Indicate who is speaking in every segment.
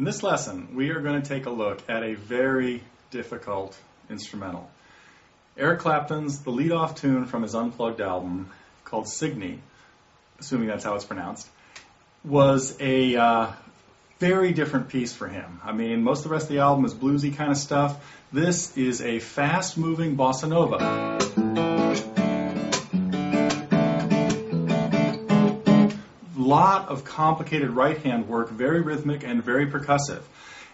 Speaker 1: In this lesson, we are going to take a look at a very difficult instrumental. Eric Clapton's the lead-off tune from his Unplugged album, called Signe, assuming that's how it's pronounced, was a very different piece for him. I mean, most of the rest of the album is bluesy kind of stuff. This is a fast-moving bossa-nova. Lot of complicated right-hand work, very rhythmic and very percussive.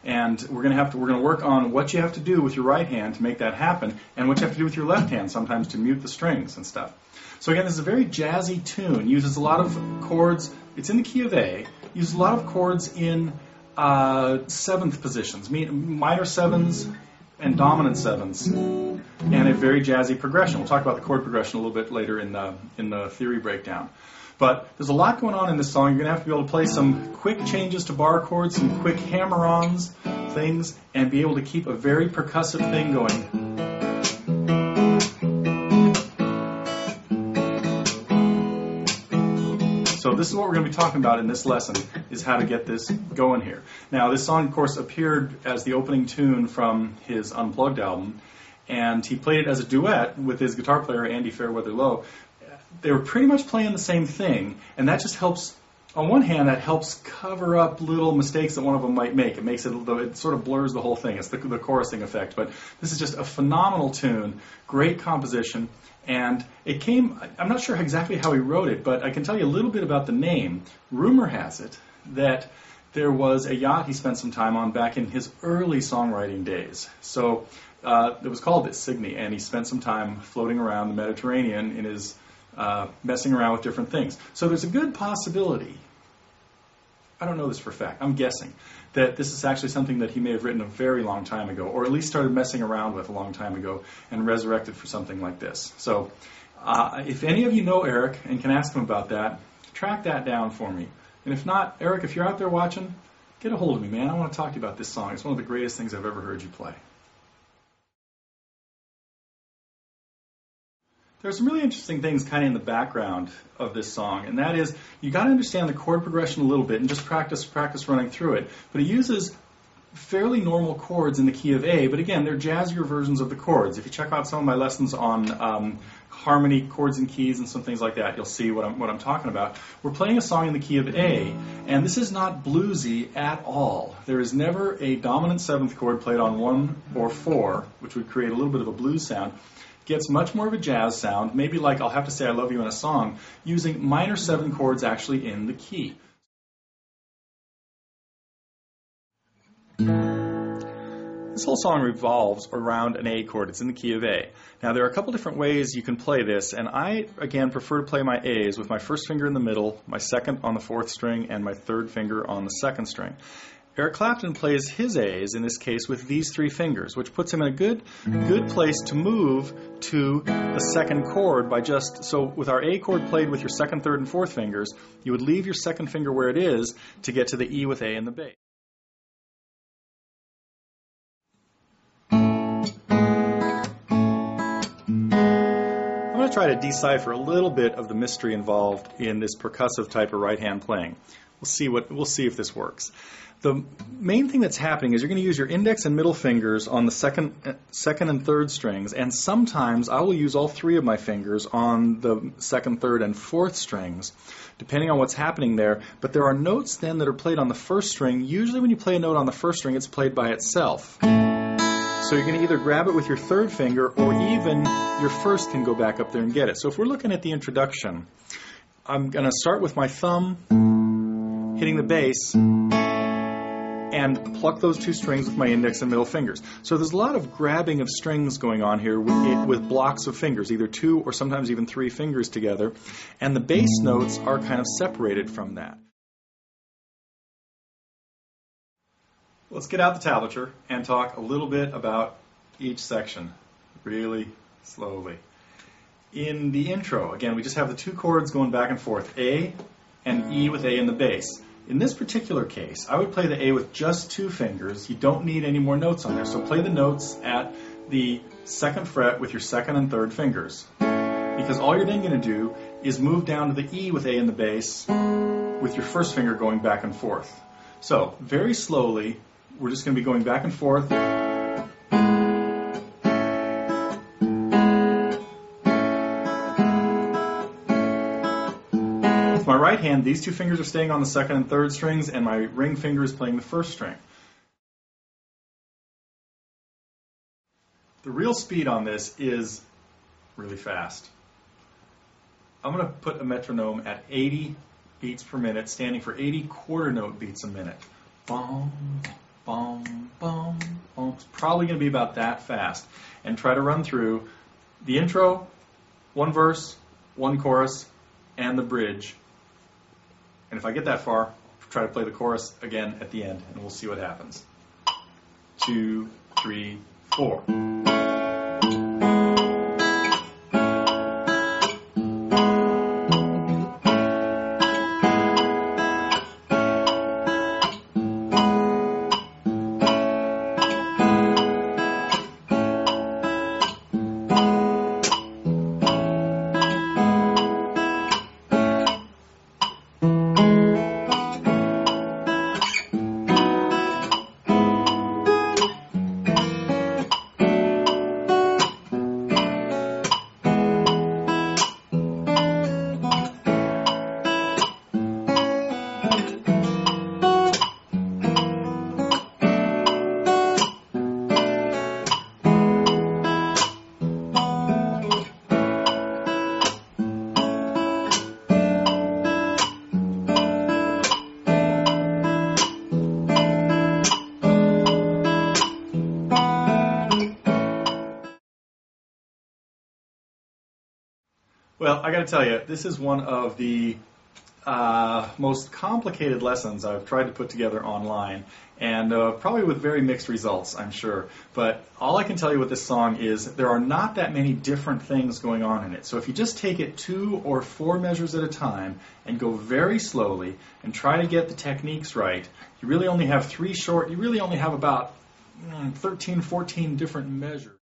Speaker 1: And we're going to work on what you have to do with your right hand to make that happen, and what you have to do with your left hand sometimes to mute the strings and stuff. So again, this is a very jazzy tune. Uses a lot of chords. It's in the key of A. Uses a lot of chords in seventh positions, minor sevens and dominant sevens, and a very jazzy progression. We'll talk about the chord progression a little bit later in the theory breakdown. But there's a lot going on in this song. You're going to have to be able to play some quick changes to bar chords, some quick hammer-ons things, and be able to keep a very percussive thing going. So this is what we're going to be talking about in this lesson, is how to get this going here. Now, this song, of course, appeared as the opening tune from his Unplugged album, and he played it as a duet with his guitar player, Andy Fairweather Lowe. They were pretty much playing the same thing, and that just helps, on one hand, that helps cover up little mistakes that one of them might make. It sort of blurs the whole thing. It's the chorusing effect, but this is just a phenomenal tune, great composition, and it came, I'm not sure exactly how he wrote it, but I can tell you a little bit about the name. Rumor has it that there was a yacht he spent some time on back in his early songwriting days. So it was called this, Signe, and he spent some time floating around the Mediterranean in his messing around with different things. So there's a good possibility, I don't know this for a fact, I'm guessing, that this is actually something that he may have written a very long time ago, or at least started messing around with a long time ago, and resurrected for something like this. So if any of you know Eric and can ask him about that, track that down for me. And if not, Eric, if you're out there watching, get a hold of me, man. I want to talk to you about this song. It's one of the greatest things I've ever heard you play. There's some really interesting things kind of in the background of this song, and that is, you got to understand the chord progression a little bit and just practice running through it. But it uses fairly normal chords in the key of A, but again, they're jazzier versions of the chords. If you check out some of my lessons on harmony, chords and keys, and some things like that, you'll see what I'm talking about. We're playing a song in the key of A, and this is not bluesy at all. There is never a dominant seventh chord played on 1 or 4, which would create a little bit of a blues sound. Gets much more of a jazz sound, maybe like I'll Have to Say I Love You in a Song, using minor 7 chords actually in the key. This whole song revolves around an A chord. It's in the key of A. Now, there are a couple different ways you can play this, and I, again, prefer to play my A's with my first finger in the middle, my second on the 4th string, and my third finger on the 2nd string. Eric Clapton plays his A's, in this case, with these 3 fingers, which puts him in a good place to move to the 2nd chord by so with our A chord played with your 2nd, 3rd, and 4th fingers, you would leave your 2nd finger where it is to get to the E with A in the bass. I'm going to try to decipher a little bit of the mystery involved in this percussive type of right-hand playing. We'll see if this works. The main thing that's happening is you're going to use your index and middle fingers on the second and 3rd strings, and sometimes I will use all 3 of my fingers on the 2nd, 3rd, and 4th strings, depending on what's happening there. But there are notes then that are played on the 1st string. Usually when you play a note on the 1st string, it's played by itself. So you're going to either grab it with your 3rd finger, or even your 1st can go back up there and get it. So if we're looking at the introduction, I'm going to start with my thumb hitting the bass, and pluck those 2 strings with my index and middle fingers. So there's a lot of grabbing of strings going on here with blocks of fingers, either 2 or sometimes even 3 fingers together, and the bass notes are kind of separated from that. Let's get out the tablature and talk a little bit about each section, really slowly. In the intro, again, we just have the 2 chords going back and forth, A and E with A in the bass. In this particular case, I would play the A with just 2 fingers. You don't need any more notes on there. So play the notes at the 2nd fret with your 2nd and 3rd fingers. Because all you're then going to do is move down to the E with A in the bass with your 1st finger going back and forth. So, very slowly, we're just going to be going back and forth. With my right hand, these two fingers are staying on the second and third strings, and my ring finger is playing the first string. The real speed on this is really fast. I'm going to put a metronome at 80 beats per minute, standing for 80 quarter note beats a minute. Bum, bum, bum, bum. It's probably going to be about that fast. And try to run through the intro, one verse, one chorus, and the bridge. And if I get that far, try to play the chorus again at the end, and we'll see what happens. 2, 3, 4. Well, I got to tell you, this is one of the most complicated lessons I've tried to put together online, and probably with very mixed results, I'm sure. But all I can tell you with this song is there are not that many different things going on in it. So if you just take it 2 or 4 measures at a time and go very slowly and try to get the techniques right, you really only have about 13, 14 different measures.